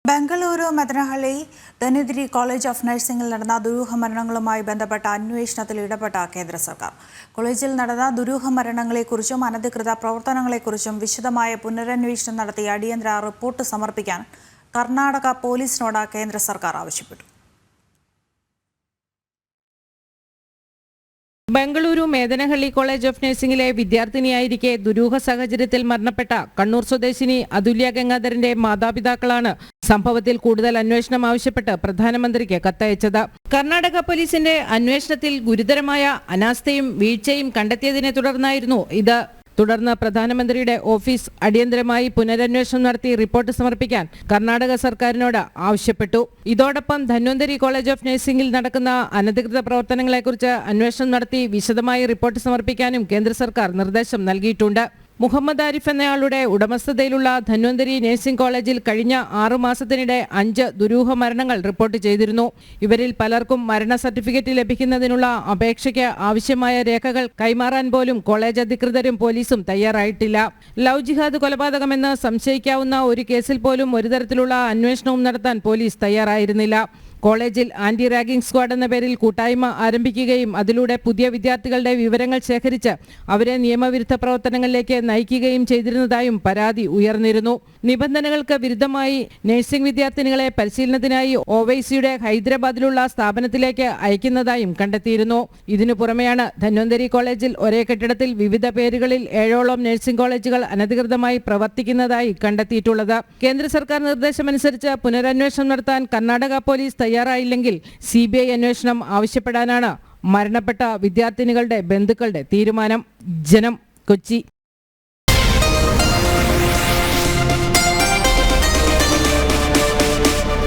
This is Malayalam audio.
ബംഗളൂരു മദനഹള്ളി ധന്വന്തരി കോളേജ് ഓഫ് നഴ്സിംഗിൽ നടന്ന ദുരൂഹ മരണങ്ങളുമായി ബന്ധപ്പെട്ട അന്വേഷണത്തിൽ ഇടപെട്ട കേന്ദ്ര സർക്കാർ. കോളേജിൽ നടന്ന ദുരൂഹ മരണങ്ങളെക്കുറിച്ചും അനധികൃത പ്രവർത്തനങ്ങളെക്കുറിച്ചും വിശദമായ പുനരന്വേഷണം നടത്തി അടിയന്തര റിപ്പോർട്ട് സമർപ്പിക്കാൻ കർണാടക പോലീസിനോട് കേന്ദ്ര സർക്കാർ ആവശ്യപ്പെട്ടു. ബംഗളൂരു മേദനഹള്ളി കോളേജ് ഓഫ് നഴ്സിംഗിലെ വിദ്യാർത്ഥിനിയായിരിക്കെ ദുരൂഹ സാഹചര്യത്തിൽ മരണപ്പെട്ട കണ്ണൂർ സ്വദേശിനി അതുല്യ ഗംഗാധരന്റെ മാതാപിതാക്കളാണ് സംഭവത്തിൽ കൂടുതൽ അന്വേഷണം ആവശ്യപ്പെട്ട് പ്രധാനമന്ത്രിക്ക് കത്തയച്ചത്. കർണാടക പോലീസിന്റെ അന്വേഷണത്തിൽ ഗുരുതരമായ അനാസ്ഥയും വീഴ്ചയും കണ്ടെത്തിയതിനെ തുടർന്നായിരുന്നു ഇത്. തുടർന്ന് പ്രധാനമന്ത്രിയുടെ ഓഫീസ് അടിയന്തരമായി പുനരന്വേഷണം നടത്തി റിപ്പോർട്ട് സമർപ്പിക്കാൻ കർണാടക സർക്കാരിനോട് ആവശ്യപ്പെട്ടു. ഇതോടൊപ്പം ധന്വന്തരി കോളേജ് ഓഫ് നഴ്സിംഗിൽ നടക്കുന്ന അനധികൃത പ്രവർത്തനങ്ങളെക്കുറിച്ച് അന്വേഷണം നടത്തി വിശദമായി റിപ്പോർട്ട് സമർപ്പിക്കാനും കേന്ദ്ര സർക്കാർ നിർദ്ദേശം നൽകിയിട്ടുണ്ട്. മുഹമ്മദ് ആരിഫ് എന്നയാളുടെ ഉടമസ്ഥതയിലുള്ള ധന്വന്തരി നഴ്സിംഗ് കോളേജിൽ കഴിഞ്ഞ 6 മാസത്തിനിടെ 5 ദുരൂഹ മരണങ്ങൾ റിപ്പോർട്ട് ചെയ്തിരുന്നു. ഇവരിൽ പലർക്കും മരണ സർട്ടിഫിക്കറ്റ് ലഭിക്കുന്നതിനുള്ള അപേക്ഷയ്ക്ക് ആവശ്യമായ രേഖകൾ കൈമാറാൻ പോലും കോളേജ് അധികൃതരും പോലീസും തയ്യാറായിട്ടില്ല. ലവ് ജിഹാദ് കൊലപാതകമെന്ന് സംശയിക്കാവുന്ന ഒരു കേസിൽ പോലും ഒരു തരത്തിലുള്ള അന്വേഷണവും നടത്താൻ പോലീസ് തയ്യാറായിരുന്നില്ല. കോളേജിൽ ആന്റി റാഗിംഗ് സ്ക്വാഡ് എന്ന പേരിൽ കൂട്ടായ്മ ആരംഭിക്കുകയും അതിലൂടെ പുതിയ വിദ്യാർത്ഥികളുടെ വിവരങ്ങൾ ശേഖരിച്ച് അവരെ നിയമവിരുദ്ധ പ്രവർത്തനങ്ങളിലേക്ക് നയിക്കുകയും ചെയ്തിരുന്നതായും പരാതി ഉയർന്നിരുന്നു. നിബന്ധനകൾക്ക് വിരുദ്ധമായി നഴ്സിംഗ് വിദ്യാർത്ഥിനികളെ പരിശീലനത്തിനായി ഒവൈസിയുടെ ഹൈദരാബാദിലുള്ള സ്ഥാപനത്തിലേക്ക് അയക്കുന്നതായും കണ്ടെത്തിയിരുന്നു. ഇതിനു പുറമെയാണ് ധന്വന്തരി കോളേജിൽ ഒരേ കെട്ടിടത്തിൽ വിവിധ പേരുകളിൽ 7ഓളം നഴ്സിംഗ് കോളേജുകൾ അനധികൃതമായി പ്രവർത്തിക്കുന്നതായി കണ്ടെത്തിയിട്ടുള്ളത്. കേന്ദ്ര സർക്കാർ നിർദ്ദേശമനുസരിച്ച് പുനരന്വേഷണം നടത്താൻ കർണാടക പോലീസ് തയ്യാറായില്ലെങ്കിൽ CBI അന്വേഷണം ആവശ്യപ്പെടാനാണ് മരണപ്പെട്ട വിദ്യാർത്ഥിനികളുടെ ബന്ധുക്കളുടെ തീരുമാനം. ജനം, കൊച്ചി.